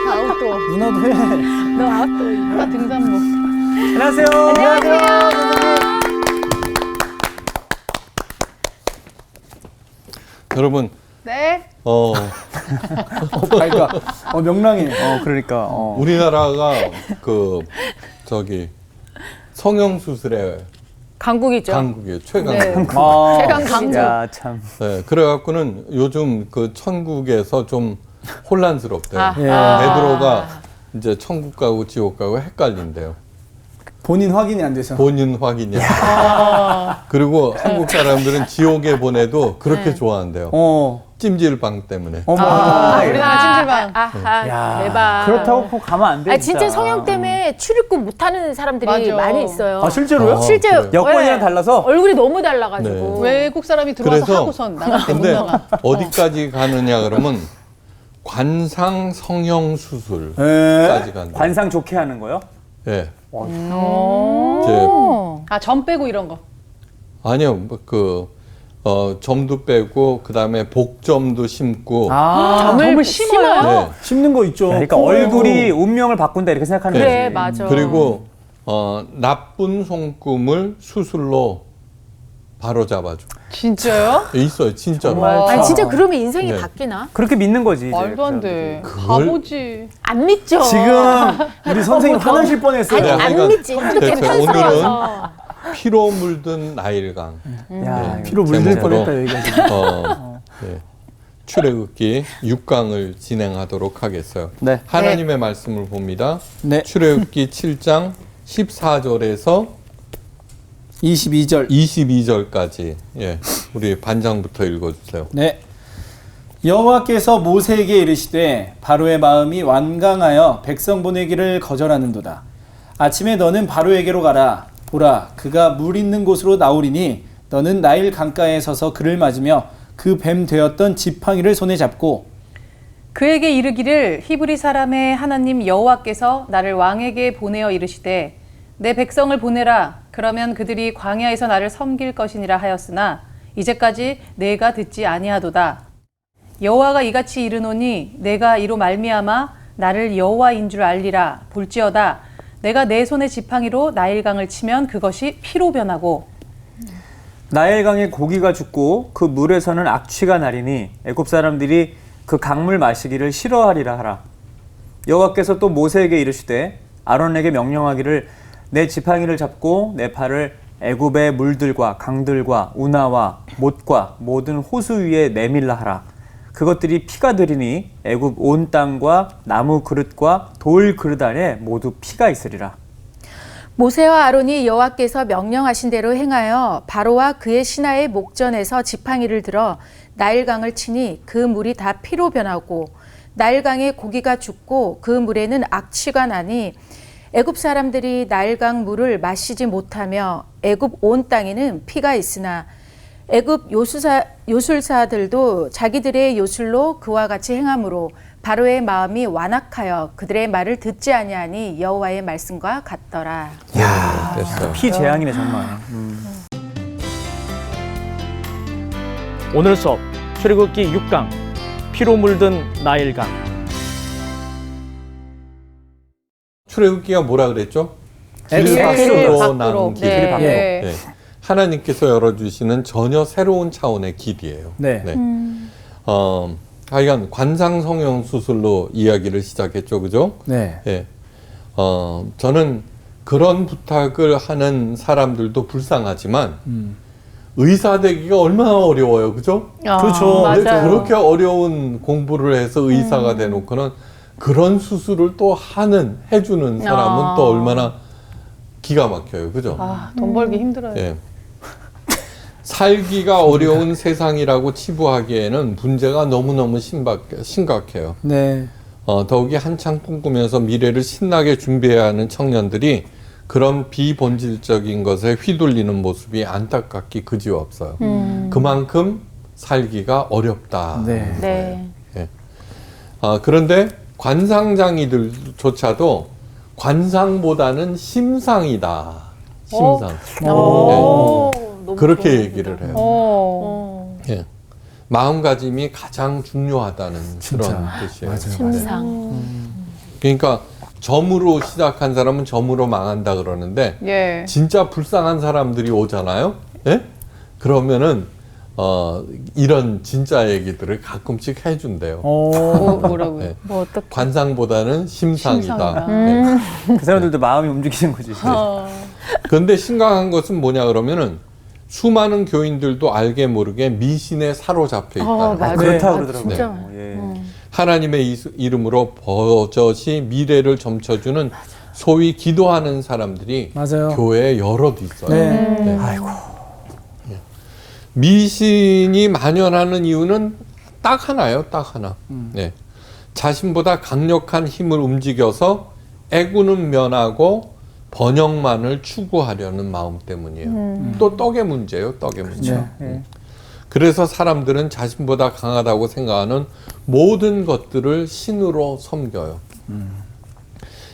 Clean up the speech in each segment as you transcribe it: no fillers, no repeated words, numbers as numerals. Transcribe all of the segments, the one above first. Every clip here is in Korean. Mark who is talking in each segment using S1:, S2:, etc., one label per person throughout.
S1: 아웃도어.
S2: 누나도 해.
S1: 너 아웃도어. 나 등산복.
S2: 안녕하세요.
S3: 여러분,
S1: 네.
S2: 밝아. 명랑해. 그러니까.
S3: 우리나라가 성형수술의
S1: 강국이죠.
S3: 강국이에요. 최강.
S1: 네.
S3: 국.
S1: 최강 강국.
S2: 야, 참.
S3: 네, 그래갖고는 요즘 그 천국에서 좀 혼란스럽대요.
S1: 아.
S2: 예.
S3: 베드로가 이제 천국 가고 지옥 가고 헷갈린대요.
S2: 본인 확인이 안 돼서.
S3: 본인 확인이. 그리고 한국 사람들은 지옥에 보내도 그렇게 좋아한대요. 찜질방 때문에.
S1: 우리나라 찜질방.
S2: 야,
S1: 대박.
S2: 그렇다고 꼭 가면 안 돼.
S4: 아, 진짜 성형 때문에 출입국 못하는 사람들이
S1: 맞아.
S4: 많이 있어요.
S2: 아, 실제로요?
S4: 실제
S2: 여권이랑 달라서?
S4: 얼굴이 너무 달라가지고.
S1: 외국 사람이 들어와서
S3: 그래서-
S1: 하고선 나갈 때 못
S3: 근데
S1: 나가.
S3: 어디까지 가느냐 그러면 관상 성형 수술까지
S2: 예.
S3: 간다.
S2: 관상 좋게 하는 거요?
S3: 예.
S1: 오. 아, 점 빼고 이런 거.
S3: 아니요, 점도 빼고 그다음에 복점도 심고.
S1: 점을 심어요?
S3: 네.
S2: 심는 거 있죠.
S5: 그러니까 얼굴이 운명을 바꾼다 이렇게 생각하는
S4: 그래,
S5: 거지.
S4: 맞아.
S3: 그리고 나쁜 손금을 수술로 바로 잡아줘.
S1: 진짜요?
S3: 있어요, 진짜로.
S4: 아니, 진짜 그러면 인생이
S3: 네.
S4: 바뀌나?
S5: 그렇게 믿는 거지. 이제.
S1: 말도 안 돼.
S3: 그걸-
S1: 바보지.
S4: 안 믿죠.
S2: 지금 우리 선생님 화나실 뻔했어요.
S4: 아니,
S3: 네,
S4: 안
S3: 하여간
S4: 믿지. 하도
S3: 됐어요.
S4: 개판스러워서.
S3: 피로 물든 나일강.
S5: 야,
S2: 피로 물들
S3: 제목으로.
S2: 뻔했다 여기가 지금.
S3: 네. 출애굽기 6강을 진행하도록 하겠어요.
S2: 네.
S3: 하나님의 말씀을 봅니다.
S2: 네.
S3: 출애굽기 7장 14절에서
S2: 22절.
S3: 22절까지 우리 반장부터 읽어주세요.
S2: 네. 여호와께서 모세에게 이르시되 바로의 마음이 완강하여 백성 보내기를 거절하는도다. 아침에 너는 바로에게로 가라. 보라, 그가 물 있는 곳으로 나오리니 너는 나일 강가에 서서 그를 맞으며 그 뱀 되었던 지팡이를 손에 잡고
S6: 그에게 이르기를 히브리 사람의 하나님 여호와께서 나를 왕에게 보내어 이르시되 내 백성을 보내라. 그러면 그들이 광야에서 나를 섬길 것이니라 하였으나 이제까지 내가 듣지 아니하도다. 여호와가 이같이 이르노니 내가 이로 말미암아 나를 여호와인 줄 알리라. 볼지어다 내가 내 손의 지팡이로 나일강을 치면 그것이 피로 변하고
S5: 나일강에 고기가 죽고 그 물에서는 악취가 나리니 애굽 사람들이 그 강물 마시기를 싫어하리라 하라. 여호와께서 또 모세에게 이르시되 아론에게 명령하기를 내 지팡이를 잡고 내 팔을 애굽의 물들과 강들과 운하와 못과 모든 호수 위에 내밀라 하라. 그것들이 피가 되리니 애굽 온 땅과 나무 그릇과 돌 그릇 안에 모두 피가 있으리라.
S4: 모세와 아론이 여호와께서 명령하신 대로 행하여 바로와 그의 신하의 목전에서 지팡이를 들어 나일강을 치니 그 물이 다 피로 변하고 나일강에 고기가 죽고 그 물에는 악취가 나니 애굽 사람들이 나일강 물을 마시지 못하며 애굽 온 땅에는 피가 있으나 애굽 요술사들도 자기들의 요술로 그와 같이 행함으로 바로의 마음이 완악하여 그들의 말을 듣지 아니하니 여호와의 말씀과 같더라.
S3: 됐어요.
S5: 피재앙이네 정말.
S7: 오늘 수업 출애굽기 6강 피로 물든 나일강.
S3: 출애굽기가 뭐라 그랬죠?
S2: 길
S3: 길 밖으로
S1: 밖으로.
S3: 나는 길.
S1: 네.
S2: 밖으로.
S3: 네. 하나님께서 열어주시는 전혀 새로운 차원의 길이에요.
S2: 네.
S3: 하여간 관상성형 수술로 이야기를 시작했죠, 그죠?
S2: 네.
S3: 예. 저는 그런 부탁을 하는 사람들도 불쌍하지만 의사 되기가 얼마나 어려워요, 그죠?
S2: 그렇죠.
S3: 근데
S1: 맞아요.
S3: 그렇게 어려운 공부를 해서 의사가 돼놓고는 그런 수술을 또 해주는 사람은 또 얼마나 기가 막혀요, 그죠?
S1: 돈 벌기 힘들어요.
S3: 예. 살기가 어려운 세상이라고 치부하기에는 문제가 너무너무 심각해요.
S2: 네.
S3: 더욱이 한창 꿈꾸면서 미래를 신나게 준비해야 하는 청년들이 그런 비본질적인 것에 휘둘리는 모습이 안타깝기 그지없어요. 그만큼 살기가 어렵다.
S2: 네.
S4: 네.
S3: 예. 그런데 관상장이들조차도 관상보다는 심상이다. 심상.
S4: 오, 너무
S3: 그렇게
S4: 좋은
S3: 얘기를 해요.
S1: 어.
S3: 예. 마음가짐이 가장 중요하다는 그런 뜻이에요.
S2: 맞아요.
S4: 침상.
S3: 그러니까 점으로 시작한 사람은 점으로 망한다 그러는데
S6: 예.
S3: 진짜 불쌍한 사람들이 오잖아요. 예? 그러면은 이런 진짜 얘기들을 가끔씩 해준대요.
S6: 뭐라고요?
S3: 네.
S4: 뭐 어떻게?
S3: 관상보다는 심상이다.
S6: 심상이다.
S3: 네.
S5: 그 사람들도 마음이 움직이는 거지.
S3: 그런데 심각한 것은 뭐냐 그러면은 수많은 교인들도 알게 모르게 미신에 사로잡혀 있다.
S6: 맞아요.
S5: 그렇다고
S4: 아,
S5: 그러더라고요.
S4: 진짜.
S5: 예.
S3: 하나님의 이름으로 버젓이 미래를 점쳐주는 소위 기도하는 사람들이
S2: 맞아요.
S3: 교회에 여럿 있어요.
S2: 네.
S3: 네.
S5: 아이고.
S3: 미신이 만연하는 이유는 딱 하나예요. 딱 하나. 네. 자신보다 강력한 힘을 움직여서 애구는 면하고 번영만을 추구하려는 마음 때문이에요. 또 떡의 문제예요. 떡의 문제.
S2: 네.
S3: 그래서 사람들은 자신보다 강하다고 생각하는 모든 것들을 신으로 섬겨요.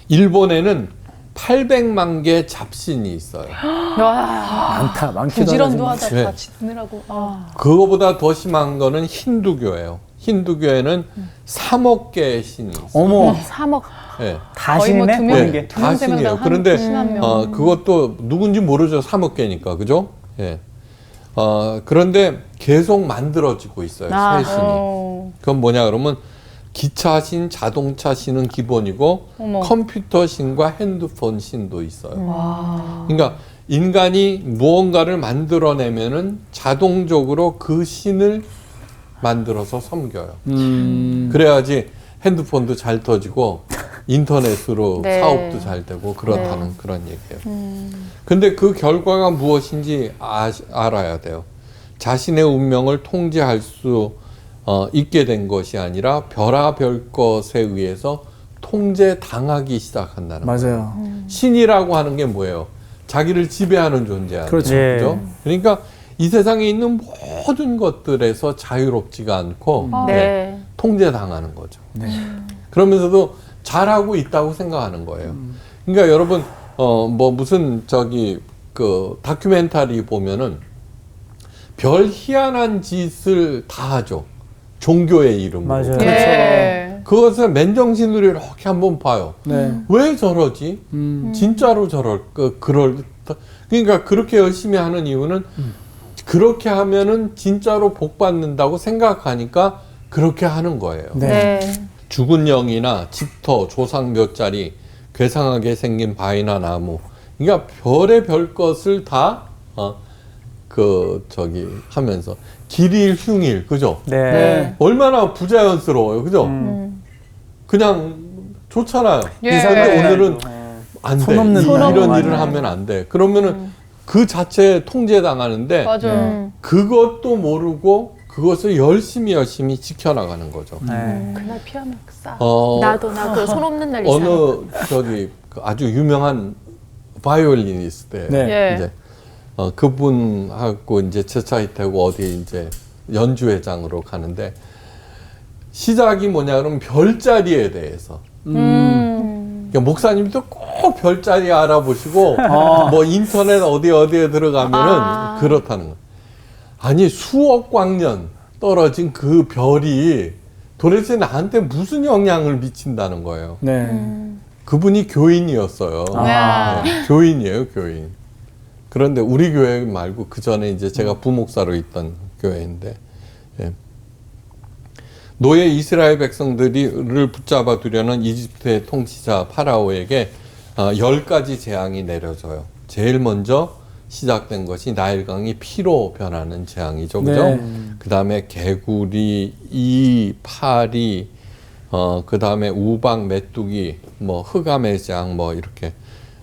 S3: 일본에는 800만 개 잡신이 있어요.
S2: 많다. 많기도
S6: 부지런도
S2: 하다.
S6: 하다
S3: 네.
S6: 다 짓느라고.
S3: 그거보다 더 심한 거는 힌두교예요. 힌두교에는 3억 개의 신이 있어요.
S2: 어머.
S4: 3억.
S3: 네.
S5: 다
S6: 거의 뭐
S5: 신이네?
S6: 두 명,
S3: 네,
S5: 게.
S6: 두 명,
S3: 다
S6: 세 명,
S3: 신이에요.
S6: 한
S3: 그런데
S6: 한 명.
S3: 그것도 누군지 모르죠. 3억 개니까. 그죠? 예. 그런데 계속 만들어지고 있어요. 새 신이. 그건 뭐냐 그러면 기차신, 자동차신은 기본이고
S6: 어머.
S3: 컴퓨터 신과 핸드폰 신도 있어요. 그러니까 인간이 무언가를 만들어내면은 자동적으로 그 신을 만들어서 섬겨요. 그래야지 핸드폰도 잘 터지고 인터넷으로
S4: 네.
S3: 사업도 잘 되고 그렇다는 그런 얘기예요. 근데 그 결과가 무엇인지 알아야 돼요. 자신의 운명을 통제할 수 있게 된 것이 아니라 별아별 것에 의해서 통제당하기 시작한다는 거예요.
S2: 맞아요.
S3: 신이라고 하는 게 뭐예요? 자기를 지배하는 존재야.
S2: 그렇죠.
S5: 예.
S3: 그죠? 그러니까 이 세상에 있는 모든 것들에서 자유롭지가 않고
S4: 네.
S3: 통제당하는 거죠.
S2: 네.
S3: 그러면서도 잘하고 있다고 생각하는 거예요. 그러니까 여러분 뭐 무슨 그 다큐멘터리 보면은 별 희한한 짓을 다 하죠. 종교의 이름으로.
S5: 맞아요.
S6: 예.
S3: 그것을 맨정신으로 이렇게 한번 봐요.
S2: 네.
S3: 왜 저러지? 진짜로 그러니까 그렇게 열심히 하는 이유는 그렇게 하면은 진짜로 복 받는다고 생각하니까 그렇게 하는 거예요.
S2: 네.
S4: 네.
S3: 죽은 영이나 집터, 조상 몇 자리, 괴상하게 생긴 바위나 나무. 그러니까 별의 별 것을 다 하면서 길일 흉일, 그죠?
S5: 네.
S2: 네.
S3: 얼마나 부자연스러워요, 그죠? 그냥 좋잖아요.
S6: 예.
S3: 근데 오늘은 안 돼.
S2: 손 없는 날.
S3: 이런
S5: 맞아요.
S3: 일을 하면 안 돼. 그러면은 그 자체에 통제당하는데
S6: 맞아요.
S3: 그것도 모르고 그것을 열심히 지켜나가는 거죠.
S5: 네.
S6: 그날 피하면 싸.
S4: 나도 손 없는 날 이상.
S3: 어느 그 아주 유명한 바이올리니스트
S2: 네.
S6: 예.
S3: 이제 그분하고 이제 제 차에 타고 어디 이제 연주회장으로 가는데 시작이 뭐냐 그러면 별자리에 대해서. 그러니까 목사님도 꼭 별자리 알아보시고 뭐 인터넷 어디에 들어가면은 그렇다는 거예요. 아니 수억 광년 떨어진 그 별이 도대체 나한테 무슨 영향을 미친다는 거예요.
S2: 네.
S3: 그분이 교인이었어요.
S6: 아.
S3: 네, 교인이에요, 교인. 그런데 우리 교회 말고 그 전에 이제 제가 부목사로 있던 교회인데, 예. 노예 이스라엘 백성들을 붙잡아 두려는 이집트의 통치자 파라오에게 10가지 재앙이 내려져요. 제일 먼저 시작된 것이 나일강이 피로 변하는 재앙이죠, 그죠?
S2: 네.
S3: 그 다음에 개구리, 이, 파리, 그 다음에 우박, 메뚜기, 뭐 흑암의 재앙, 뭐 이렇게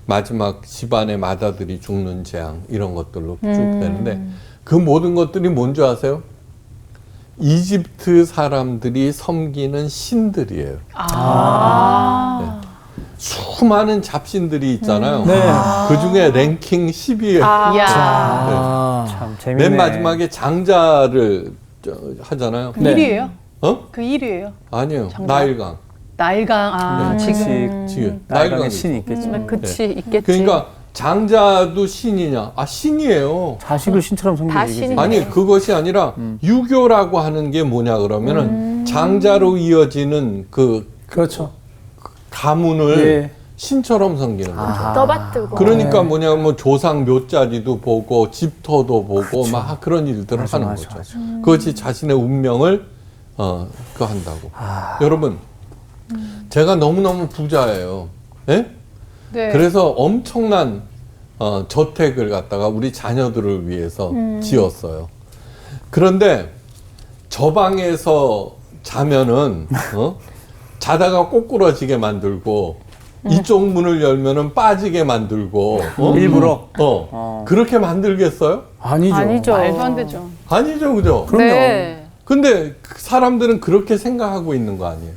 S3: 마지막 집안의 마다들이 죽는 재앙 이런 것들로 쭉 되는데 그 모든 것들이 뭔지 아세요? 이집트 사람들이 섬기는 신들이에요. 네. 수많은 잡신들이 있잖아요.
S2: 네.
S3: 그 중에 랭킹 10위에
S6: 이야.
S5: 참 재밌네.
S3: 맨 마지막에 장자를 하잖아요.
S6: 그
S2: 네.
S6: 1위예요?
S3: 어?
S6: 그 1위예요?
S3: 아니에요.
S6: 장자?
S3: 나일강.
S6: 나일강.
S3: 네.
S6: 지금.
S3: 지금
S5: 나일강의
S3: 나일강이
S5: 신이 있겠지.
S4: 그치 있겠지.
S3: 그러니까 장자도 신이냐? 아, 신이에요.
S5: 자식을 신처럼
S4: 다
S5: 섬기는 얘기지.
S4: 신이네.
S3: 아니, 그것이 아니라 유교라고 하는 게 뭐냐 그러면은 장자로 이어지는 그
S2: 그렇죠.
S3: 가문을
S2: 예.
S3: 신처럼 섬기는 거죠.
S4: 떠받들고.
S3: 그러니까 뭐냐면 조상 묘자리도 보고 집터도 보고 막 그런 일들을
S5: 맞아,
S3: 하는
S5: 맞아,
S3: 거죠.
S5: 맞아.
S3: 그것이 자신의 운명을 그거 한다고. 여러분, 제가 너무너무 부자예요. 예?
S6: 네.
S3: 그래서 엄청난 저택을 갖다가 우리 자녀들을 위해서 지었어요. 그런데 저 방에서 자면은 자다가 꼬꾸러지게 만들고 이쪽 문을 열면은 빠지게 만들고
S5: 일부러?
S3: 그렇게 만들겠어요?
S2: 아니죠.
S4: 아니죠.
S6: 말도 안 되죠.
S3: 아니죠, 그죠?
S2: 그럼요.
S6: 네.
S3: 근데 그 사람들은 그렇게 생각하고 있는 거 아니에요.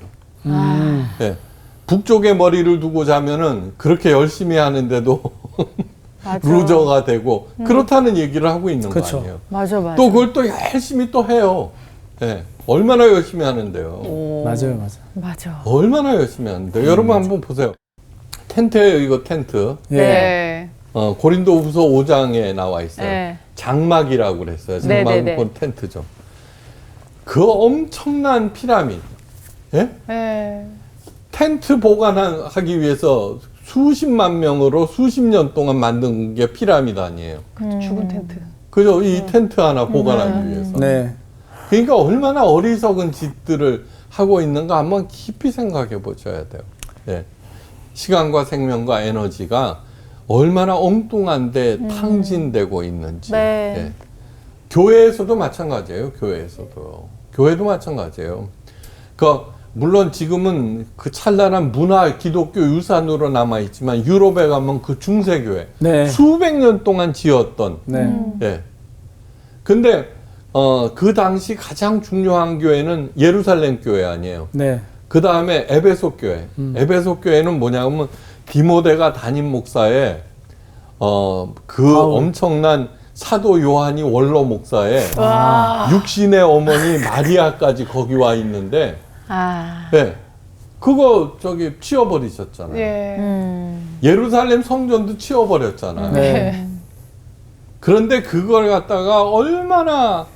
S3: 네. 북쪽에 머리를 두고 자면은 그렇게 열심히 하는데도 루저가 되고 그렇다는 얘기를 하고 있는
S2: 그쵸.
S3: 거 아니에요.
S4: 맞아, 맞아.
S3: 또 그걸 또 열심히 또 해요. 네. 얼마나 열심히 하는데요.
S2: 맞아요, 맞아요.
S4: 맞아.
S3: 얼마나 열심히 하는데요. 여러분 한번 보세요. 텐트예요, 이거 텐트.
S2: 예.
S6: 네.
S3: 고린도후서 5장에 나와 있어요.
S6: 네.
S3: 장막이라고 그랬어요.
S6: 네,
S3: 장막은
S6: 네, 네.
S3: 그 텐트죠. 그 엄청난 피라미드. 예?
S6: 네.
S3: 텐트 보관하기 위해서 수십만 명으로 수십 년 동안 만든 게 피라미드 아니에요.
S6: 죽은 텐트.
S3: 그죠? 이 텐트 하나 보관하기 위해서.
S2: 네.
S3: 그러니까 얼마나 어리석은 짓들을 하고 있는가 한번 깊이 생각해 보셔야 돼요. 예. 시간과 에너지가 얼마나 엉뚱한데 탕진되고 있는지.
S4: 네.
S3: 예. 교회에서도 마찬가지예요. 교회도 마찬가지예요. 물론 지금은 그 찬란한 문화 기독교 유산으로 남아있지만 유럽에 가면 그 중세교회
S2: 네.
S3: 수백 년 동안 지었던
S2: 네.
S3: 예. 근데 그 당시 가장 중요한 교회는 예루살렘 교회 아니에요.
S2: 네.
S3: 그 다음에 에베소 교회. 에베소 교회는 뭐냐면 디모데가 담임 목사의 그
S2: 아우.
S3: 엄청난 사도 요한이 원로 목사의 육신의 어머니 마리아까지 거기 와 있는데 예. 그거 치워버리셨잖아요.
S6: 예.
S3: 예루살렘 성전도 치워버렸잖아요.
S2: 네.
S3: 그런데 그걸 갖다가 얼마나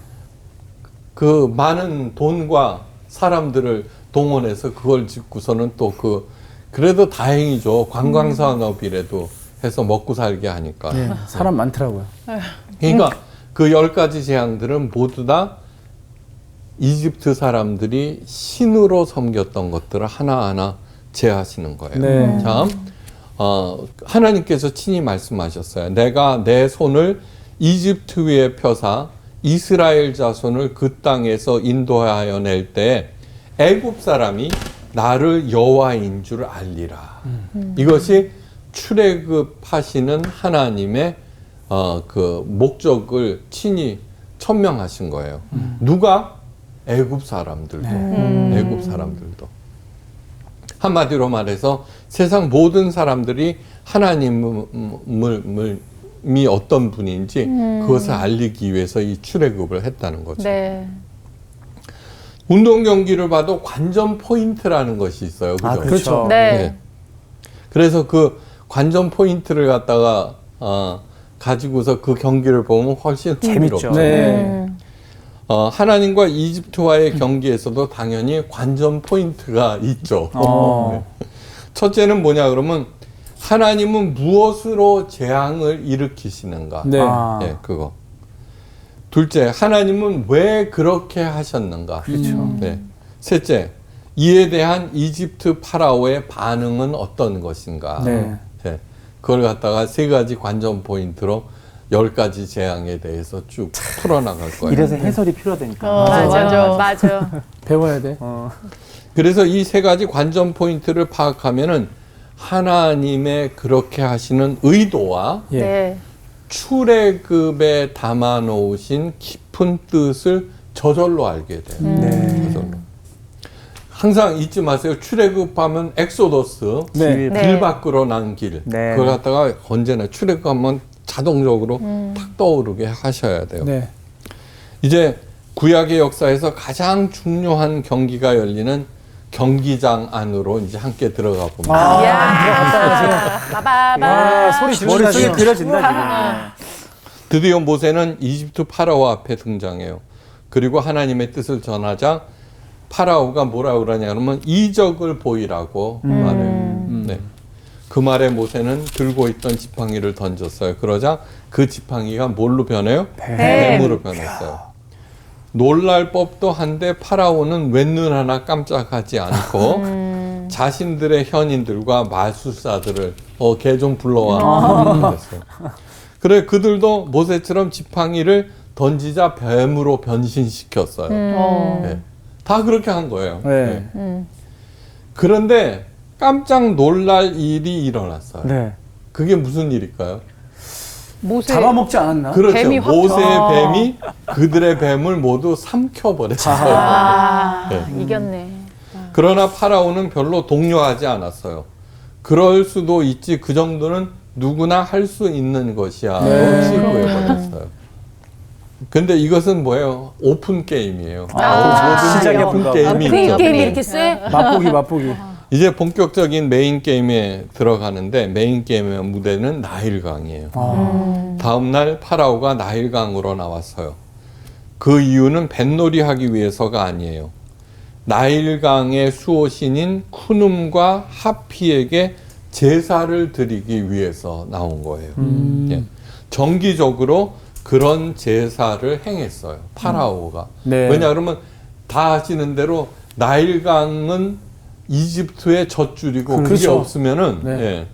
S3: 그 많은 돈과 사람들을 동원해서 그걸 짓고서는 또 그래도 다행이죠. 관광산업이라도 해서 먹고 살게 하니까.
S2: 예. 사람 많더라고요.
S3: 그러니까 그 10가지 재앙들은 모두 다 이집트 사람들이 신으로 섬겼던 것들을 하나하나 제하시는 거예요.
S2: 네.
S3: 자, 하나님께서 친히 말씀하셨어요. 내가 내 손을 이집트 위에 펴사 이스라엘 자손을 그 땅에서 인도하여 낼 때 애굽 사람이 나를 여호와인 줄 알리라. 이것이 출애굽하시는 하나님의 그 목적을 친히 천명하신 거예요. 누가? 애굽 사람들도. 애굽 사람들도. 한마디로 말해서 세상 모든 사람들이 하나님이 어떤 분인지 그것을 알리기 위해서 이 출애굽을 했다는 거죠.
S4: 네.
S3: 운동 경기를 봐도 관전 포인트라는 것이 있어요. 그죠?
S2: 그렇죠.
S4: 네.
S3: 그래서 그 관전 포인트를 갖다가 가지고서 그 경기를 보면 훨씬 흥미롭죠.
S5: 재밌죠.
S2: 네.
S3: 하나님과 이집트와의 경기에서도 당연히 관전 포인트가 있죠. 첫째는 뭐냐 그러면 하나님은 무엇으로 재앙을 일으키시는가?
S2: 네.
S3: 예, 그거. 둘째, 하나님은 왜 그렇게 하셨는가?
S2: 그렇죠.
S3: 네. 셋째, 이에 대한 이집트 파라오의 반응은 어떤 것인가?
S2: 네.
S3: 네. 그걸 갖다가 3가지 관전 포인트로 10가지 재앙에 대해서 쭉 풀어나갈 거예요.
S5: 이래서 해설이 필요하다니까.
S4: 맞아.
S2: 배워야 돼.
S3: 그래서 이 3가지 관전 포인트를 파악하면은 하나님의 그렇게 하시는 의도와
S2: 예.
S4: 네.
S3: 출애굽에 담아 놓으신 깊은 뜻을 저절로 알게 돼요. 저절로. 항상 잊지 마세요. 출애굽하면 엑소더스,
S2: 네.
S3: 길 밖으로 난 길.
S5: 네.
S3: 그걸 갖다가 언제나 출애굽하면 자동적으로 탁 떠오르게 하셔야 돼요.
S2: 네.
S3: 이제 구약의 역사에서 가장 중요한 경기가 열리는 경기장 안으로 이제 함께 들어가 봅니다.
S1: 마바바.
S2: 소리
S5: 머릿속에
S2: 지르시죠.
S5: 그려진다 지금.
S3: 드디어 모세는 이집트 파라오 앞에 등장해요. 그리고 하나님의 뜻을 전하자 파라오가 뭐라 그러냐 그러면 이적을 보이라고 말해요. 네. 그 말에 모세는 들고 있던 지팡이를 던졌어요. 그러자 그 지팡이가 뭘로 변해요? 뱀으로 변했어요. 놀랄 법도 한데 파라오는 웬눈 하나 깜짝하지 않고 자신들의 현인들과 마술사들을 걔 좀 불러와 그랬어요. 그래 그들도 모세처럼 지팡이를 던지자 뱀으로 변신시켰어요. 네. 다 그렇게 한 거예요.
S2: 네.
S3: 그런데 깜짝 놀랄 일이 일어났어요.
S5: 네.
S3: 그게 무슨 일일까요?
S1: 모세.
S2: 잡아먹지 않았나?
S3: 그렇죠.
S1: 뱀이 확
S3: 모세의 뱀이 그들의 뱀을 모두 삼켜버렸어요. 네.
S4: 이겼네.
S3: 그러나 파라오는 별로 동요하지 않았어요. 그럴 수도 있지 그 정도는 누구나 할 수 있는 것이야. 치부해버렸어요. 근데 이것은 뭐예요? 오픈 게임이에요. 모든
S5: 시작에
S3: 오픈
S5: 뭔가
S3: 게임이 있죠.
S4: 게임이 이렇게 쎄?
S2: 맛보기.
S3: 이제 본격적인 메인 게임에 들어가는데 메인 게임의 무대는 나일강이에요. 다음날 파라오가 나일강으로 나왔어요. 그 이유는 뱃놀이 하기 위해서가 아니에요. 나일강의 수호신인 쿠눔과 하피에게 제사를 드리기 위해서 나온 거예요. 예. 정기적으로 그런 제사를 행했어요. 파라오가.
S2: 네.
S3: 왜냐 그러면 다 아시는 대로 나일강은 이집트의 젖줄이고 그게
S2: 그렇죠.
S3: 없으면은
S2: 네.
S3: 예.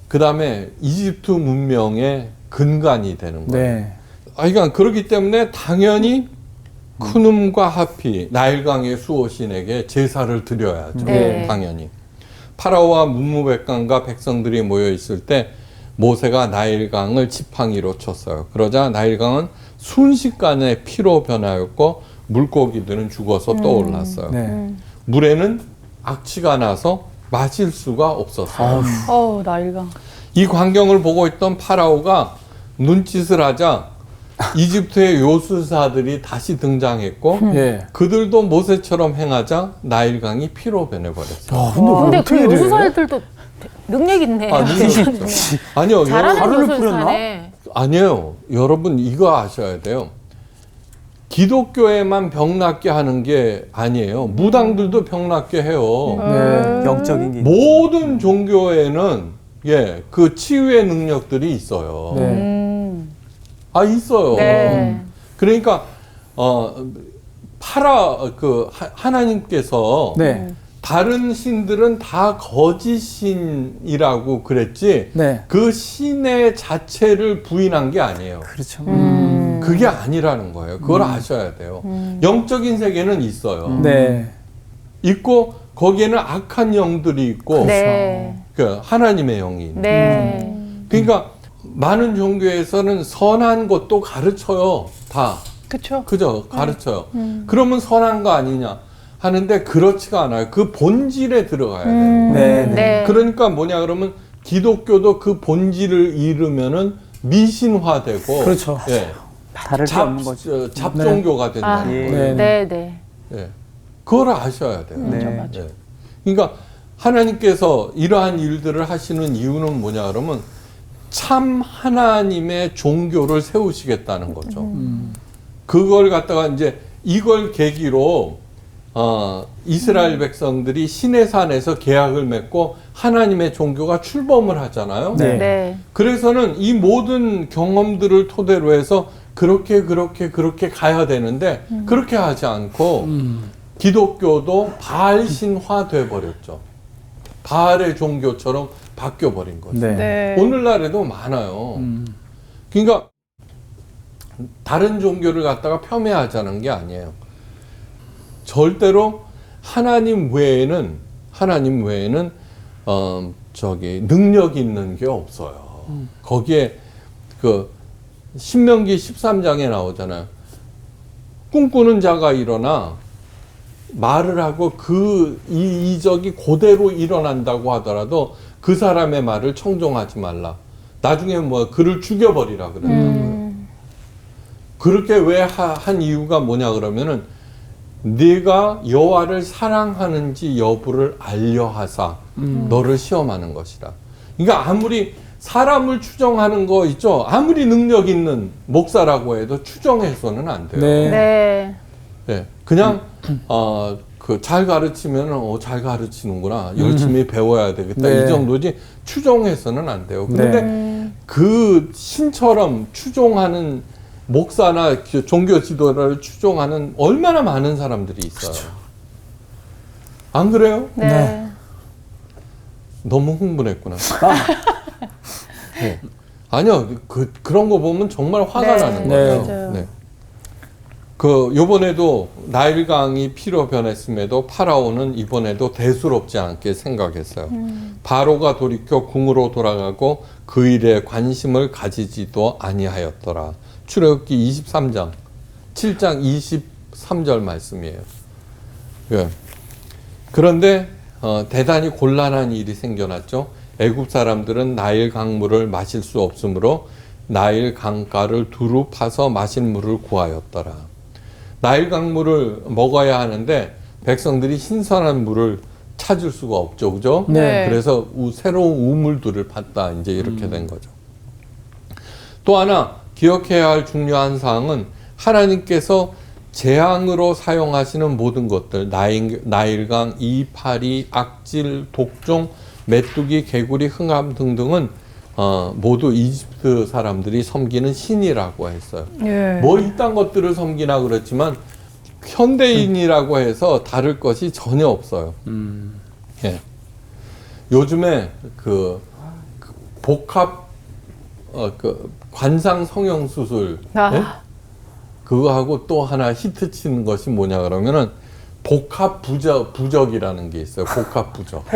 S3: 그다음에 이집트 문명의 근간이 되는 거예요.
S2: 네.
S3: 그러니까 그렇기 때문에 당연히 쿠눔과 하피 나일강의 수호신에게 제사를 드려야죠.
S4: 네.
S3: 당연히. 파라오와 문무백관과 백성들이 모여 있을 때 모세가 나일강을 지팡이로 쳤어요. 그러자 나일강은 순식간에 피로 변하였고 물고기들은 죽어서 떠올랐어요.
S2: 네.
S3: 물에는 악취가 나서 마실 수가 없었어요.
S1: 나일강.
S3: 이 광경을 보고 있던 파라오가 눈짓을 하자 이집트의 요술사들이 다시 등장했고
S2: 예.
S3: 그들도 모세처럼 행하자 나일강이 피로 변해버렸어요.
S4: 근데 그
S2: 어떻게 이래?
S4: 요술사들도 능력 있네.
S3: 아니요,
S4: 잘하는
S2: 가루를
S4: 요술사네.
S3: 아니에요. 여러분 이거 아셔야 돼요. 기독교에만 병 낫게 하는 게 아니에요. 무당들도 병 낫게 해요.
S2: 네.
S5: 영적인 게
S3: 모든 종교에는 그 치유의 능력들이 있어요.
S2: 네.
S3: 있어요.
S4: 네.
S3: 그러니까 하나님께서
S2: 네.
S3: 다른 신들은 다 거짓 신이라고 그랬지
S2: 네.
S3: 그 신의 자체를 부인한 게 아니에요.
S5: 그렇죠.
S3: 그게 아니라는 거예요. 그걸 아셔야 돼요. 영적인 세계는 있어요.
S2: 네.
S3: 있고 거기에는 악한 영들이 있고
S4: 네.
S3: 그 하나님의 영이 있는.
S4: 네.
S3: 그러니까 많은 종교에서는 선한 것도 가르쳐요. 다.
S1: 그쵸.
S3: 그죠? 가르쳐요. 그러면 선한 거 아니냐 하는데 그렇지가 않아요. 그 본질에 들어가야 돼요.
S2: 네.
S4: 네.
S3: 그러니까 뭐냐 그러면 기독교도 그 본질을 잃으면은 미신화되고
S2: 그렇죠.
S3: 예.
S5: 다를 게 없는 거죠.
S3: 잡종교가 된다는
S5: 예.
S3: 거예요.
S4: 네. 네.
S3: 예. 그걸 아셔야 돼요.
S5: 네.
S3: 예. 그러니까 하나님께서 이러한 일들을 하시는 이유는 뭐냐 그러면 참 하나님의 종교를 세우시겠다는 거죠. 그걸 갖다가 이제 이걸 계기로 이스라엘 백성들이 시내산에서 계약을 맺고 하나님의 종교가 출범을 하잖아요.
S2: 네.
S4: 네.
S3: 그래서는 이 모든 경험들을 토대로 해서 그렇게 가야 되는데 그렇게 하지 않고 기독교도 바알 신화 돼 버렸죠. 바알의 종교처럼 바뀌어 버린 거죠.
S2: 네.
S1: 네.
S3: 오늘날에도 많아요. 그러니까 다른 종교를 갖다가 폄훼하자는 게 아니에요. 절대로 하나님 외에는 능력 있는 게 없어요. 거기에 그 신명기 13장에 나오잖아요. 꿈꾸는 자가 일어나 말을 하고 그 이적이 그대로 일어난다고 하더라도 그 사람의 말을 청종하지 말라. 나중에 그를 죽여버리라 그랬다고요. 그렇게 왜 한 이유가 뭐냐 그러면은 네가 여호와를 사랑하는지 여부를 알려하사 너를 시험하는 것이라. 그러니까 아무리 사람을 추정하는 거 있죠. 아무리 능력 있는 목사라고 해도 추정해서는 안 돼요.
S2: 네.
S4: 네.
S3: 네, 그냥 그 잘 가르치면 잘 가르치는구나. 열심히 배워야 되겠다.
S2: 네.
S3: 이 정도지 추정해서는 안 돼요. 근데 그 신처럼 추종하는 목사나 종교 지도자를 추종하는 얼마나 많은 사람들이 있어요. 안 그래요?
S4: 네.
S3: 너무 흥분했구나. 네. 아니요, 그런 거 보면 정말 화가
S4: 네.
S3: 나는
S2: 네.
S3: 거예요.
S4: 맞아요.
S3: 네. 요번에도 나일강이 피로 변했음에도 파라오는 이번에도 대수롭지 않게 생각했어요. 바로가 돌이켜 궁으로 돌아가고 그 일에 관심을 가지지도 아니하였더라. 출애굽기 23장 7장 23절 말씀이에요. 예. 그런데 대단히 곤란한 일이 생겨났죠. 애굽 사람들은 나일 강물을 마실 수 없으므로 나일 강가를 두루 파서 마실 물을 구하였더라. 나일 강물을 먹어야 하는데 백성들이 신선한 물을 찾을 수가 없죠, 그죠?
S2: 네.
S3: 그래서 새로운 우물들을 팠다, 이제 이렇게 된 거죠. 또 하나 기억해야 할 중요한 사항은 하나님께서 재앙으로 사용하시는 모든 것들, 나일강, 이파리, 악질, 독종, 메뚜기, 개구리, 흥암 등등은 모두 이집트 사람들이 섬기는 신이라고 했어요.
S6: 예.
S3: 뭐 이딴 것들을 섬기나 그렇지만 현대인이라고 해서 다를 것이 전혀 없어요. 예. 요즘에 복합 관상 성형 수술 예? 그거하고 또 하나 히트 치는 것이 뭐냐 그러면은 복합 부적이라는 게 있어요. 복합 부적.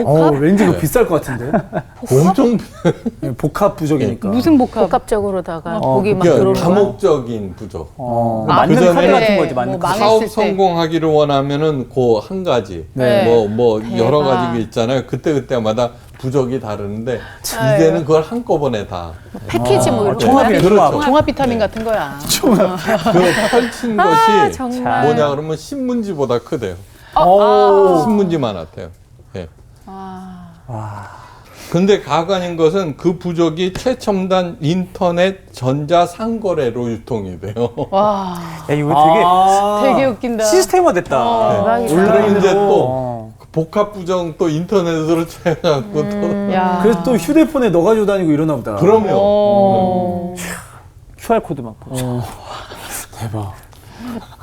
S2: 왠지 이거
S3: 네.
S2: 비쌀 것 같은데.
S3: 엄청
S2: 네, 복합 부적이니까.
S6: 무슨 복합?
S4: 복합적으로다가 복이 막
S3: 그러니까
S4: 들어오는 거야.
S3: 다목적인 부적.
S5: 맞는
S3: 그전에
S5: 카드 같은 거지, 맞는
S6: 뭐
S5: 카드.
S6: 망했을
S3: 사업
S6: 때.
S3: 성공하기를 원하면은 그 한 가지,
S2: 네.
S3: 뭐 여러
S6: 대박.
S3: 가지가 있잖아요. 그때마다 부적이 다르는데
S6: 아유.
S3: 이제는 그걸 한꺼번에 다
S4: 패키지 뭐 이런 거.
S5: 종합이에요,
S3: 그렇죠.
S6: 종합 비타민
S3: 네.
S6: 같은 거야.
S3: 그 펼친 것이
S4: 정말.
S3: 뭐냐 그러면 신문지보다 크대요. 신문지만 같아요. 예. 근데 가관인 것은 그 부적이 최첨단 인터넷 전자 상거래로 유통이 돼요.
S6: 와,
S5: 야, 이거
S6: 되게 웃긴다.
S5: 시스템화 됐다.
S4: 대박이다.
S3: 그러면 이제 또
S5: 어.
S3: 복합 부정 또 인터넷으로 채워갖고 또
S6: 야.
S2: 그래서 또 휴대폰에 넣어가지고 다니고 이러나 보다.
S3: 그럼요.
S5: QR코드 막.
S2: 대박.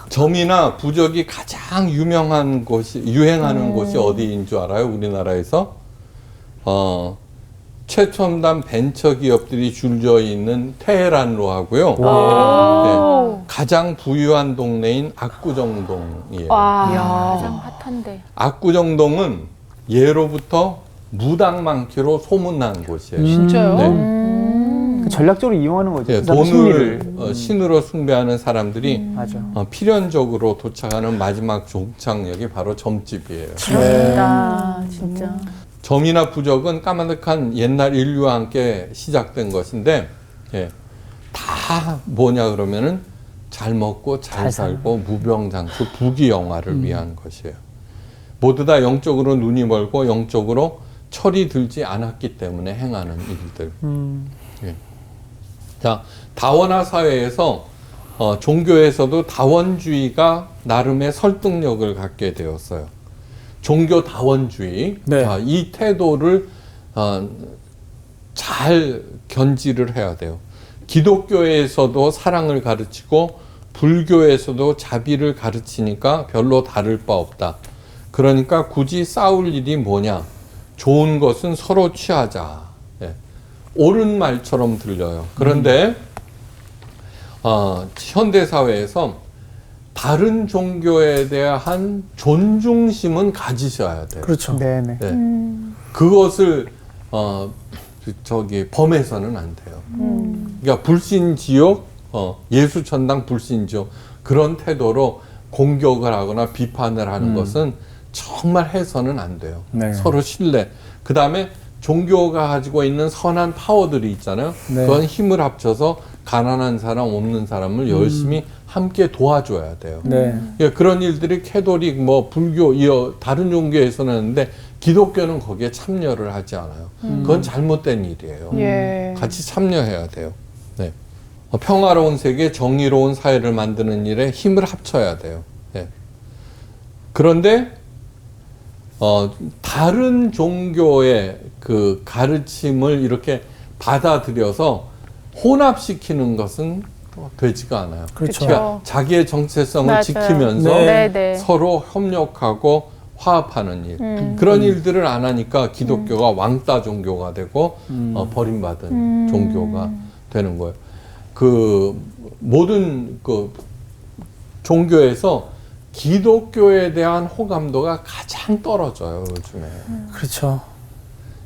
S3: 점이나 부적이 가장 유명한 곳이 유행하는 곳이 어디인 줄 알아요? 우리나라에서 최첨단 벤처 기업들이 줄져 있는 테헤란로 하고요. 네, 가장 부유한 동네인 압구정동이에요.
S4: 가장 핫한데.
S3: 압구정동은 예로부터 무당 많기로 소문난 곳이에요.
S6: 진짜요?
S3: 네.
S5: 전략적으로 이용하는 거죠.
S3: 네,
S5: 그 사람
S3: 돈을
S5: 심리를.
S3: 신으로 숭배하는 사람들이
S5: 맞아.
S3: 필연적으로 도착하는 마지막 종착역이 바로 점집이에요.
S4: 그렇다. 진짜.
S3: 점이나 부적은 까마득한 옛날 인류와 함께 시작된 것인데 예, 다 뭐냐 그러면은 잘 먹고 잘 살고 무병장수 부귀영화를 위한 것이에요. 모두 다 영적으로 눈이 멀고 영적으로 철이 들지 않았기 때문에 행하는 일들. 예. 자, 다원화 사회에서 종교에서도 다원주의가 나름의 설득력을 갖게 되었어요. 종교 다원주의,
S2: 네.
S3: 자, 이 태도를 잘 견지를 해야 돼요. 기독교에서도 사랑을 가르치고 불교에서도 자비를 가르치니까 별로 다를 바 없다. 그러니까 굳이 싸울 일이 뭐냐? 좋은 것은 서로 취하자. 예. 옳은 말처럼 들려요. 그런데 현대 사회에서 다른 종교에 대한 존중심은 가지셔야 돼요.
S2: 그렇죠.
S5: 네네.
S3: 네. 그것을 범해서는 안 돼요. 그러니까 불신지옥, 예수천당 불신지옥 그런 태도로 공격을 하거나 비판을 하는 것은 정말 해서는 안 돼요.
S2: 네.
S3: 서로 신뢰. 그 다음에 종교가 가지고 있는 선한 파워들이 있잖아요.
S2: 네.
S3: 그건 힘을 합쳐서 가난한 사람, 없는 사람을 열심히 함께 도와줘야 돼요.
S2: 네.
S3: 예, 그런 일들이 캐톨릭, 뭐 불교, 다른 종교에서는 하는데 기독교는 거기에 참여를 하지 않아요. 그건 잘못된 일이에요.
S6: 예.
S3: 같이 참여해야 돼요. 네. 평화로운 세계, 정의로운 사회를 만드는 일에 힘을 합쳐야 돼요. 예. 그런데 다른 종교의 그 가르침을 이렇게 받아들여서 혼합시키는 것은 되지가 않아요.
S2: 그렇죠.
S3: 그러니까 자기의 정체성을
S4: 맞아요.
S3: 지키면서
S2: 네.
S4: 네.
S3: 서로 협력하고 화합하는 일. 그런 일들을 안 하니까 기독교가 왕따 종교가 되고 버림받은 종교가 되는 거예요. 그 모든 그 종교에서 기독교에 대한 호감도가 가장 떨어져요, 요즘에.
S2: 그렇죠.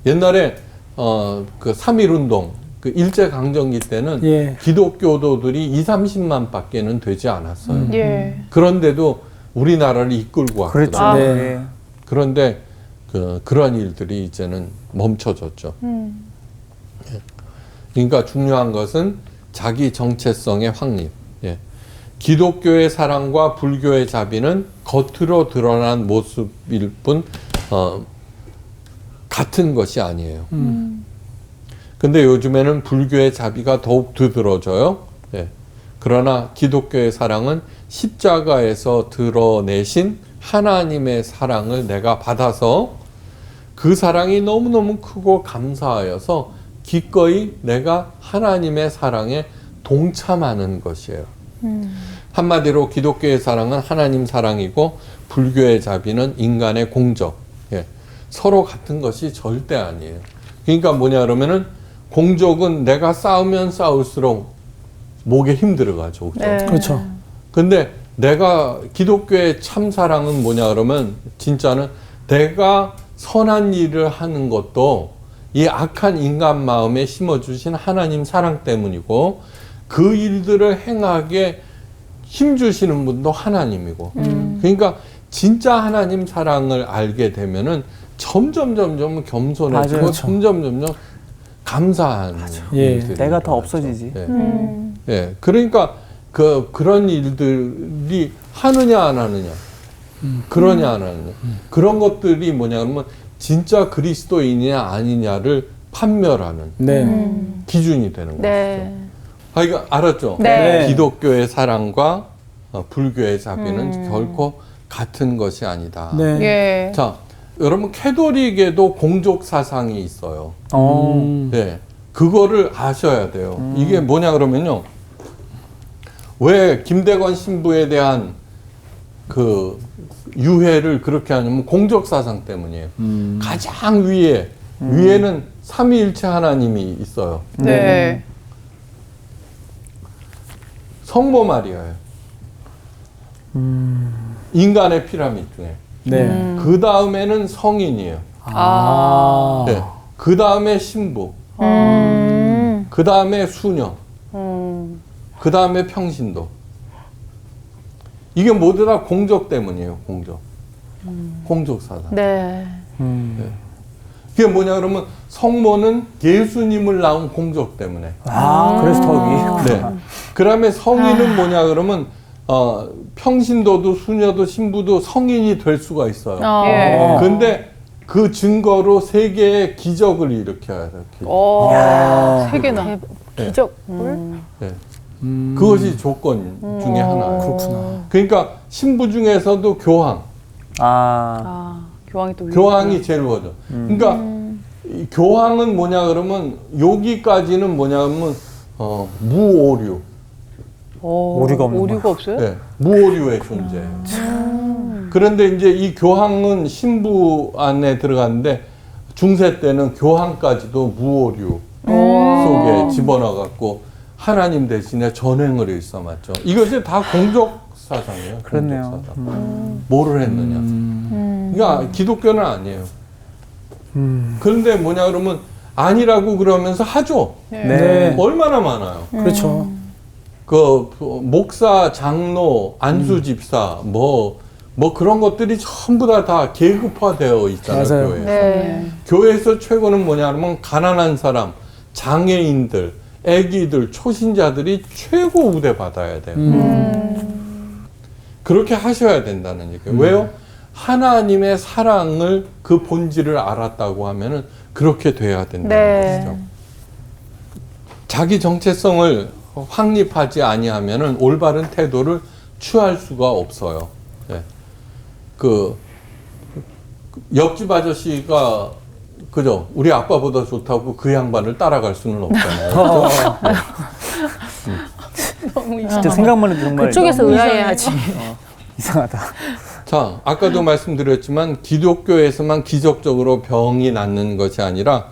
S3: 옛날에 그 3.1 운동, 그 일제강점기 때는
S2: 예.
S3: 기독교도들이 20-30만 밖에는 되지 않았어요.
S6: 예.
S3: 그런데도 우리나라를 이끌고 왔거든요.
S5: 그렇죠.
S2: 네.
S5: 네.
S3: 그런데 그러한 일들이 이제는 멈춰졌죠. 예. 그러니까 중요한 것은 자기 정체성의 확립. 예. 기독교의 사랑과 불교의 자비는 겉으로 드러난 모습일 뿐 같은 것이 아니에요. 근데 요즘에는 불교의 자비가 더욱 두드러져요. 예. 그러나 기독교의 사랑은 십자가에서 드러내신 하나님의 사랑을 내가 받아서 그 사랑이 너무너무 크고 감사하여서 기꺼이 내가 하나님의 사랑에 동참하는 것이에요. 한마디로 기독교의 사랑은 하나님 사랑이고 불교의 자비는 인간의 공적. 예. 서로 같은 것이 절대 아니에요. 그러니까 뭐냐 그러면은 공적은 내가 싸우면 싸울수록 목에 힘들어가죠. 그렇죠?
S6: 네.
S2: 그렇죠.
S3: 근데 내가 기독교의 참 사랑은 뭐냐 그러면 진짜는 내가 선한 일을 하는 것도 이 악한 인간 마음에 심어주신 하나님 사랑 때문이고 그 일들을 행하게 힘주시는 분도 하나님이고 그러니까 진짜 하나님 사랑을 알게 되면은 점점 겸손해지고
S5: 맞아요. 그렇죠.
S3: 점점 감사한
S2: 예.
S3: 일들이
S5: 내가 더
S3: 일어나죠.
S5: 없어지지.
S3: 예. 예. 그러니까 그런 일들이 하느냐 안 하느냐 그러냐 안 하느냐 그런 것들이 뭐냐 그러면 진짜 그리스도인이냐 아니냐를 판별하는
S2: 네.
S3: 기준이 되는
S4: 네.
S3: 거죠. 이거 알았죠?
S4: 네.
S3: 기독교의 사랑과 불교의 자비는 결코 같은 것이 아니다.
S2: 네.
S6: 예.
S3: 자, 여러분 캐톨릭에도 공적 사상이 있어요. 네, 그거를 아셔야 돼요. 이게 뭐냐 그러면요. 왜 김대건 신부에 대한 그 유해를 그렇게 하냐면 공적 사상 때문이에요. 가장 위에는 삼위일체 하나님이 있어요.
S6: 네.
S3: 성모 마리아예요. 인간의 피라미드 중에.
S2: 네.
S3: 그 다음에는 성인이에요.
S2: 아.
S3: 네. 그 다음에 신부. 그 다음에 수녀. 그 다음에 평신도. 이게 모두 다 공적 때문이에요. 공적. 공적 사상.
S4: 네.
S3: 그게 뭐냐 그러면 성모는 예수님을 낳은 공적 때문에.
S5: 아, 그래서 더 위.
S3: 네. 그 다음에 성인은 뭐냐 그러면 평신도도 수녀도 신부도 성인이 될 수가 있어요.
S6: 예.
S3: 근데 그 증거로 세계의 기적을 일으켜야 돼요. 기적.
S6: 세 개나.
S4: 기적.
S3: 네. 그것이 조건 중에 하나예요.
S2: 그렇구나.
S3: 그러니까 신부 중에서도 교황.
S6: 교황이 또
S3: 교황이 제일 먼저. 그러니까 이 교황은 뭐냐 그러면 여기까지는 뭐냐 그러면 무오류.
S5: 오류가 없는
S6: 오류가 없어요?
S3: 네, 무오류의 존재예요. 그런데 이제 이 교황은 신부 안에 들어갔는데 중세 때는 교황까지도 무오류 속에 집어넣어갖고 하나님 대신에 전횡을 일삼았죠. 이것이 다 공적 사상이에요.
S5: 그렇네요.
S3: 공적 사상. 뭐를 했느냐. 그러니까 기독교는 아니에요. 그런데 뭐냐 그러면 아니라고 그러면서 하죠.
S2: 네.
S3: 얼마나 많아요.
S2: 그렇죠.
S3: 그 목사, 장로, 안수 집사 뭐 그런 것들이 전부 다 계급화되어 있잖아요.
S2: 맞아요.
S3: 교회에서.
S4: 네.
S3: 교회에서 최고는 뭐냐 하면 가난한 사람, 장애인들 애기들, 초신자들이 최고 우대 받아야 돼요. 그렇게 하셔야 된다는 얘기예요. 왜요? 하나님의 사랑을 그 본질을 알았다고 하면은 그렇게 돼야 된다는 것이죠. 자기 정체성을 확립하지 아니하면은 올바른 태도를 취할 수가 없어요. 예. 그 옆집 아저씨가 그죠? 우리 아빠보다 좋다고 그 양반을 따라갈 수는 없잖아요.
S5: 진짜 생각만 해도 정말
S4: 그쪽에서 의아해야지.
S5: 이상하다.
S3: 자, 아까도 말씀드렸지만 기독교에서만 기적적으로 병이 낫는 것이 아니라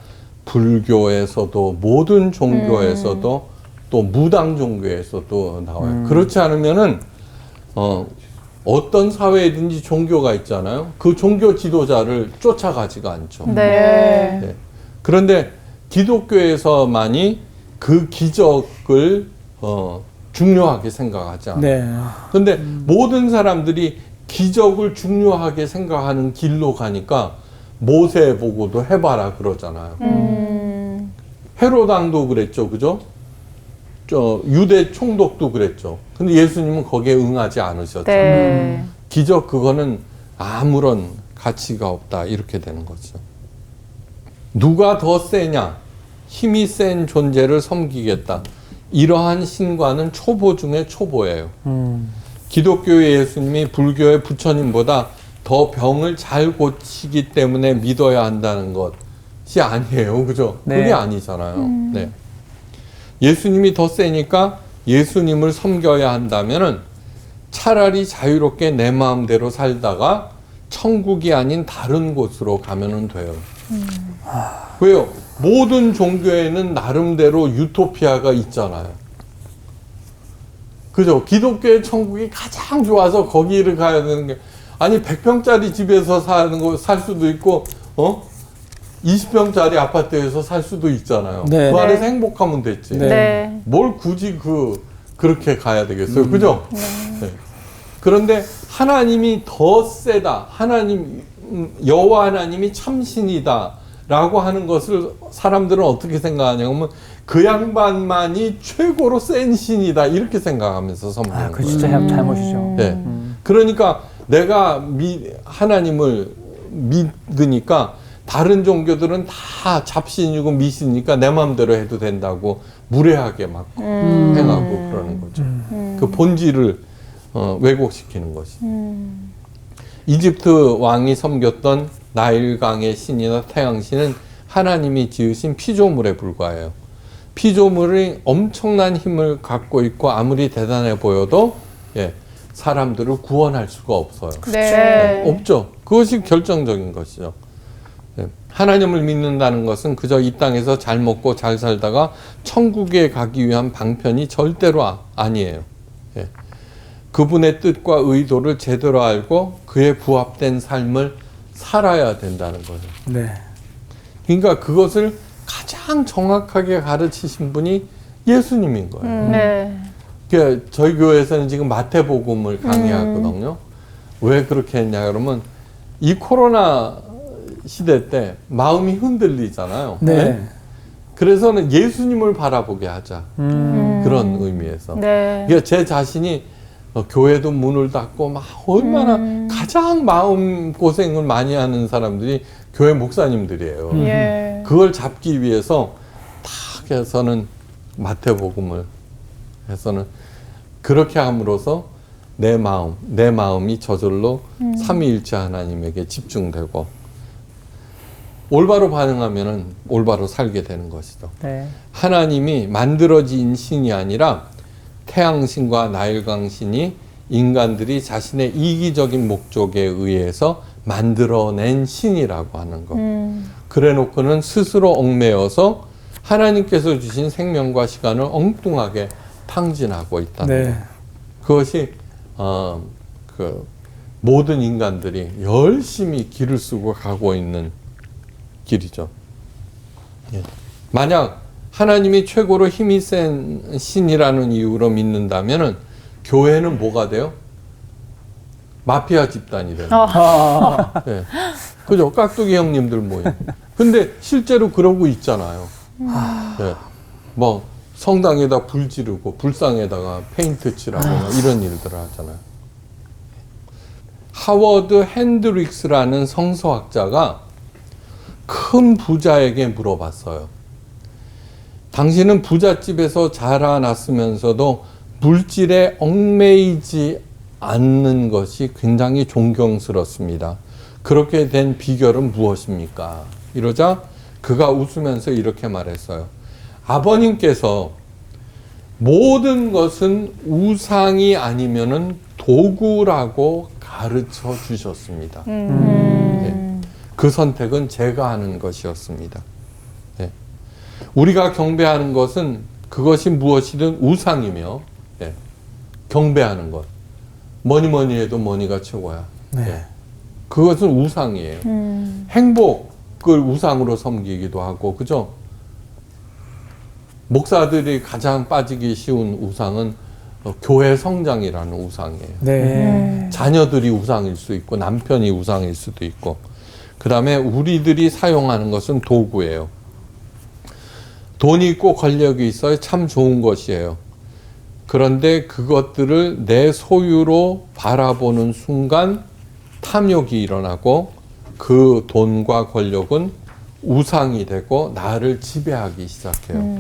S3: 불교에서도 모든 종교에서도 또 무당 종교에서도 나와요. 그렇지 않으면은 어떤 사회든지 종교가 있잖아요. 그 종교 지도자를 쫓아가지가 않죠.
S6: 네.
S3: 네. 그런데 기독교에서만이 그 기적을 중요하게 생각하지 않아요.
S2: 네.
S3: 그런데 모든 사람들이 기적을 중요하게 생각하는 길로 가니까 모세 보고도 해봐라 그러잖아요. 헤롯 왕도 그랬죠, 그죠? 유대 총독도 그랬죠. 근데 예수님은 거기에 응하지 않으셨죠.
S6: 네.
S3: 기적 그거는 아무런 가치가 없다 이렇게 되는 거죠. 누가 더 세냐? 힘이 센 존재를 섬기겠다. 이러한 신과는 초보 중에 초보예요. 기독교의 예수님이 불교의 부처님보다 더 병을 잘 고치기 때문에 믿어야 한다는 것이 아니에요. 그죠?
S5: 네.
S3: 그게 아니잖아요. 네. 예수님이 더 세니까 예수님을 섬겨야 한다면은 차라리 자유롭게 내 마음대로 살다가 천국이 아닌 다른 곳으로 가면은 돼요. 왜요? 모든 종교에는 나름대로 유토피아가 있잖아요. 그죠? 기독교의 천국이 가장 좋아서 거기를 가야 되는 게, 아니 100평짜리 집에서 사는 거 살 수도 있고 20평짜리 아파트에서 살 수도 있잖아요.
S2: 네.
S3: 그 안에서 행복하면 됐지.
S2: 네.
S6: 네.
S3: 뭘 굳이 그렇게 가야 되겠어요. 그죠? 네. 그런데 하나님이 더 세다. 여호와 하나님이 참신이다. 라고 하는 것을 사람들은 어떻게 생각하냐면 그 양반만이 최고로 센 신이다. 이렇게 생각하면서 섬기는
S5: 그
S3: 거예요.
S5: 진짜 잘못이죠.
S3: 네. 그러니까 내가 하나님을 믿으니까 다른 종교들은 다 잡신이고 미신이니까 내 마음대로 해도 된다고 무례하게 막 행하고 그러는 거죠. 그 본질을 왜곡시키는 것이. 이집트 왕이 섬겼던 나일강의 신이나 태양신은 하나님이 지으신 피조물에 불과해요. 피조물이 엄청난 힘을 갖고 있고 아무리 대단해 보여도 사람들을 구원할 수가 없어요.
S6: 네.
S3: 없죠. 그것이 결정적인 것이죠. 하나님을 믿는다는 것은 그저 이 땅에서 잘 먹고 잘 살다가 천국에 가기 위한 방편이 절대로 아니에요. 그분의 뜻과 의도를 제대로 알고 그에 부합된 삶을 살아야 된다는 거죠.
S2: 네.
S3: 그러니까 그것을 가장 정확하게 가르치신 분이 예수님인 거예요.
S6: 네.
S3: 그러니까 저희 교회에서는 지금 마태복음을 강의하거든요. 왜 그렇게 했냐 그러면 이 코로나 시대 때 마음이 흔들리잖아요.
S2: 네.
S3: 그래서는 예수님을 바라보게 하자. 그런 의미에서.
S6: 네.
S3: 그러니까 제 자신이 교회도 문을 닫고 막 얼마나 가장 마음 고생을 많이 하는 사람들이 교회 목사님들이에요.
S6: 예.
S3: 그걸 잡기 위해서 딱 해서는 마태복음을 해서는 그렇게 함으로써 내 마음이 저절로 삼위일체 하나님에게 집중되고 올바로 반응하면은 올바로 살게 되는 것이죠.
S5: 네.
S3: 하나님이 만들어진 신이 아니라 태양신과 나일강신이 인간들이 자신의 이기적인 목적에 의해서 만들어낸 신이라고 하는 것. 그래 놓고는 스스로 얽매여서 하나님께서 주신 생명과 시간을 엉뚱하게 탕진하고 있다는 것. 그것이 그 모든 인간들이 열심히 길을 쓰고 가고 있는 길이죠. 만약 하나님이 최고로 힘이 센 신이라는 이유로 믿는다면은 교회는 뭐가 돼요? 마피아 집단이 돼요. 네. 그죠? 깍두기 형님들 모임. 근데 실제로 그러고 있잖아요. 네. 뭐 성당에다 불 지르고 불상에다가 페인트 칠하고 막 이런 일들을 하잖아요. 하워드 핸드릭스라는 성서학자가 큰 부자에게 물어봤어요. 당신은 부잣집에서 자라났으면서도 물질에 얽매이지 않는 것이 굉장히 존경스럽습니다. 그렇게 된 비결은 무엇입니까? 이러자 그가 웃으면서 이렇게 말했어요. 아버님께서 모든 것은 우상이 아니면은 도구라고 가르쳐 주셨습니다. 네. 그 선택은 제가 하는 것이었습니다. 네. 우리가 경배하는 것은 그것이 무엇이든 우상이며, 네. 경배하는 것. 뭐니 해도 뭐니가 최고야.
S2: 네.
S3: 네. 그것은 우상이에요. 행복을 우상으로 섬기기도 하고, 그죠? 목사들이 가장 빠지기 쉬운 우상은 교회 성장이라는 우상이에요.
S2: 네.
S3: 자녀들이 우상일 수 있고 남편이 우상일 수도 있고, 그 다음에 우리들이 사용하는 것은 도구예요. 돈이 있고 권력이 있어야 참 좋은 것이에요. 그런데 그것들을 내 소유로 바라보는 순간 탐욕이 일어나고 그 돈과 권력은 우상이 되고 나를 지배하기 시작해요.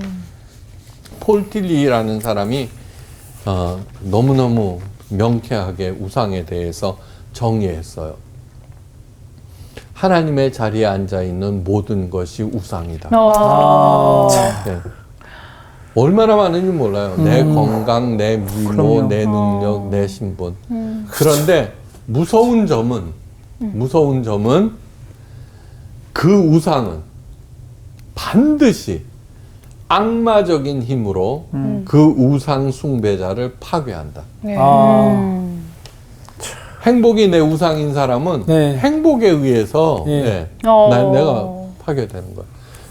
S3: 폴 틸리라는 사람이 너무너무 명쾌하게 우상에 대해서 정의했어요. 하나님의 자리에 앉아있는 모든 것이 우상이다. 네. 얼마나 많은지 몰라요. 내 건강, 내 미모,
S2: 그럼요.
S3: 내 능력, 내 신분. 그런데 무서운 점은 그 우상은 반드시 악마적인 힘으로 그 우상 숭배자를 파괴한다.
S2: 아,
S3: 행복이 내 우상인 사람은
S2: 네.
S3: 행복에 의해서
S2: 네.
S3: 네, 내가 파괴되는 거야.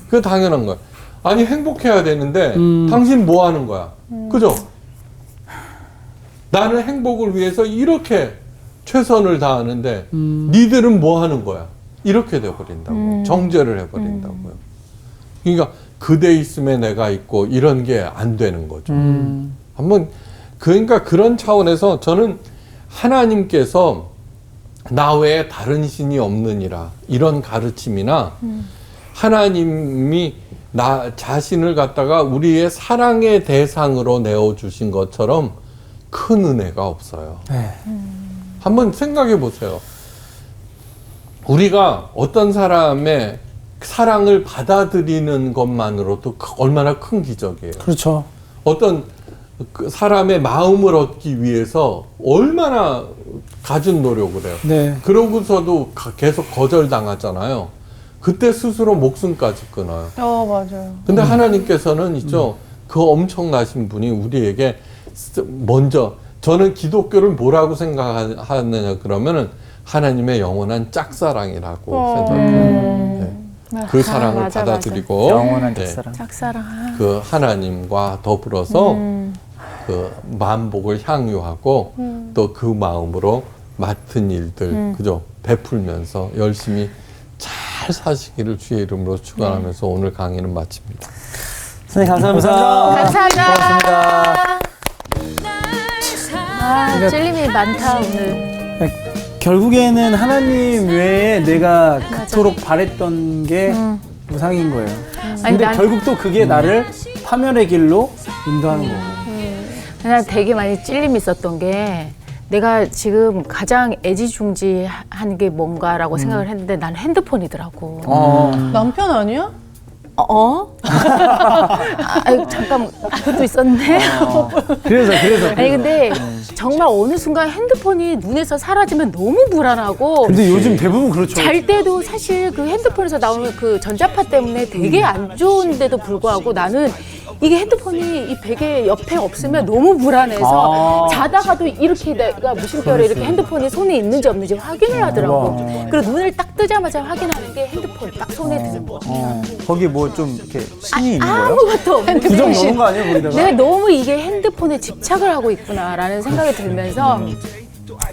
S3: 그게 당연한 거야. 아니 행복해야 되는데 당신 뭐 하는 거야? 그죠? 나는 행복을 위해서 이렇게 최선을 다하는데 니들은 뭐 하는 거야? 이렇게 돼버린다고. 정죄를 해버린다고요. 그러니까 그대 있음에 내가 있고 이런 게 안 되는 거죠. 한번 그러니까 그런 차원에서 저는 하나님께서 나 외에 다른 신이 없느니라 이런 가르침이나 하나님이 나 자신을 갖다가 우리의 사랑의 대상으로 내어주신 것처럼 큰 은혜가 없어요.
S2: 네.
S3: 한번 생각해 보세요. 우리가 어떤 사람의 사랑을 받아들이는 것만으로도 얼마나 큰 기적이에요.
S2: 그렇죠.
S3: 어떤 그 사람의 마음을 얻기 위해서 얼마나 갖은 노력을 해요.
S2: 네.
S3: 그러고서도 계속 거절당하잖아요. 그때 스스로 목숨까지 끊어요.
S1: 맞아요.
S3: 근데 하나님께서는 있죠. 그 엄청나신 분이 우리에게 먼저 저는 기독교를 뭐라고 생각하느냐 그러면은 하나님의 영원한 짝사랑이라고 생각해요. 네. 그 사랑을
S4: 맞아,
S3: 받아들이고
S5: 영원한
S3: 네.
S5: 짝사랑.
S4: 짝사랑.
S3: 그 하나님과 더불어서 그 만복을 향유하고 또 그 마음으로 맡은 일들 그죠 베풀면서 열심히 잘 사시기를 주의 이름으로 축원하면서 오늘 강의는 마칩니다.
S5: 선생님 감사합니다.
S4: 감사합니다.
S2: 그러니까
S4: 찔림이 많다 오늘.
S2: 결국에는 하나님 외에 내가 그토록 바랬던 게 우상인 거예요.
S4: 아니,
S2: 근데 결국 또 그게 나를 파멸의 길로 인도하는 거고.
S4: 난 되게 많이 찔림이 있었던 게 내가 지금 가장 애지중지한 게 뭔가라고 생각을 했는데 난 핸드폰이더라고.
S1: 남편 아니야?
S4: 잠깐 그것도 있었네.
S2: 그래서.
S4: 아니 근데 정말 어느 순간 핸드폰이 눈에서 사라지면 너무 불안하고.
S2: 근데 요즘 대부분 그렇죠.
S4: 잘 때도 사실 그 핸드폰에서 나오는 그 전자파 때문에 되게 안 좋은데도 불구하고 나는 이게 핸드폰이 이 베개 옆에 없으면 너무 불안해서 자다가도 이렇게 내가 무심결에 이렇게 핸드폰이 손에 있는지 없는지 확인을 하더라고. 그리고 눈을 딱 뜨자마자 확인하는 게 핸드폰 딱 손에 드는 거.
S5: 거기 뭐 좀 이렇게 신이 있는 거예요?
S4: 아무것도 없는
S2: 부정 넣은 거 아니에요, 거기다가?
S4: 내가 너무 이게 핸드폰에 집착을 하고 있구나라는 생각이 들면서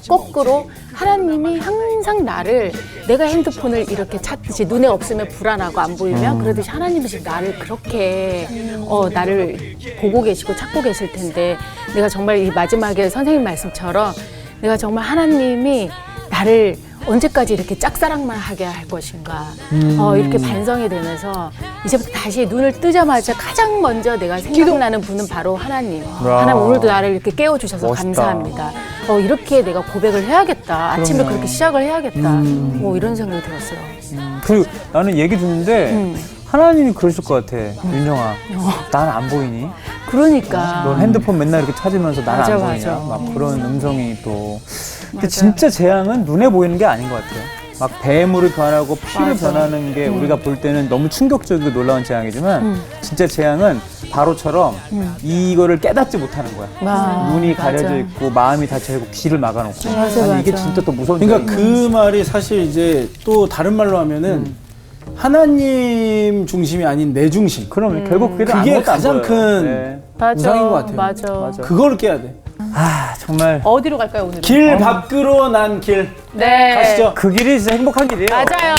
S4: 거꾸로 하나님이 항상 나를 내가 핸드폰을 이렇게 찾듯이 눈에 없으면 불안하고 안 보이면 그러듯이 하나님이 지금 나를 그렇게 나를 보고 계시고 찾고 계실 텐데 내가 정말 이 마지막에 선생님 말씀처럼 내가 정말 하나님이 나를 언제까지 이렇게 짝사랑만 하게 할 것인가 이렇게 반성이 되면서 이제부터 다시 눈을 뜨자마자 가장 먼저 내가 생각나는 분은 바로 하나님. 하나님 오늘도 나를 이렇게 깨워주셔서
S5: 멋있다.
S4: 감사합니다. 이렇게 내가 고백을 해야겠다. 아침에 그렇게 시작을 해야겠다. 이런 생각이 들었어요.
S5: 그리고 나는 얘기 듣는데 하나님이 그러실 것 같아. 윤영아, 난 안 보이니?
S4: 그러니까.
S5: 너 핸드폰 맨날 이렇게 찾으면서 난
S4: 맞아,
S5: 안 보이냐?
S4: 맞아.
S5: 막 그런 음성이 또. 근데 진짜 재앙은 눈에 보이는 게 아닌 것 같아요. 막 뱀으로 변하고 피로
S4: 맞아.
S5: 변하는 게 우리가 볼 때는 너무 충격적이고 놀라운 재앙이지만 진짜 재앙은 바로처럼 이거를 깨닫지 못하는 거야. 눈이 가려져
S4: 맞아.
S5: 있고 마음이 닫혀 있고 귀를 막아놓고.
S4: 맞아,
S5: 아니, 이게
S4: 맞아.
S5: 진짜 또 무서운
S2: 그러니까
S5: 재앙이에요.
S2: 그 말이 사실 이제 또 다른 말로 하면은 하나님 중심이 아닌 내 중심.
S5: 그럼 결국 그게
S2: 그게
S5: 아무것도 안
S2: 가장
S5: 보여요.
S2: 큰
S5: 네.
S2: 우상인 것 같아요.
S4: 맞아.
S2: 그걸 깨야 돼.
S5: 아 정말
S6: 어디로 갈까요 오늘은?
S2: 길 밖으로 난 길.
S6: 네.
S2: 가시죠.
S5: 그 길이 진짜 행복한 길이에요.
S6: 맞아요.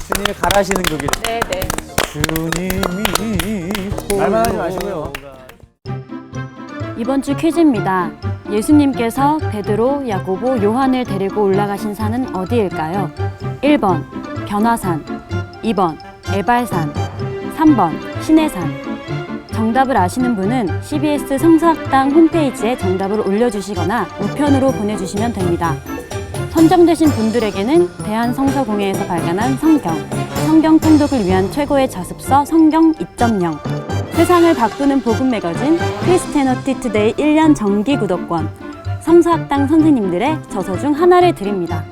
S5: 주님이 가라시는 그 길.
S6: 네, 네.
S5: 주님이
S2: 말만 하지 마시고요.
S8: 이번 주 퀴즈입니다. 예수님께서 베드로, 야고보, 요한을 데리고 올라가신 산은 어디일까요? 1번 변화산, 2번 에발산, 3번 시내산. 정답을 아시는 분은 CBS 성서학당 홈페이지에 정답을 올려주시거나 우편으로 보내주시면 됩니다. 선정되신 분들에게는 대한성서공회에서 발간한 성경 통독을 위한 최고의 자습서 성경 2.0, 세상을 바꾸는 복음 매거진 크리스티애니티 투데이 1년 정기 구독권, 성서학당 선생님들의 저서 중 하나를 드립니다.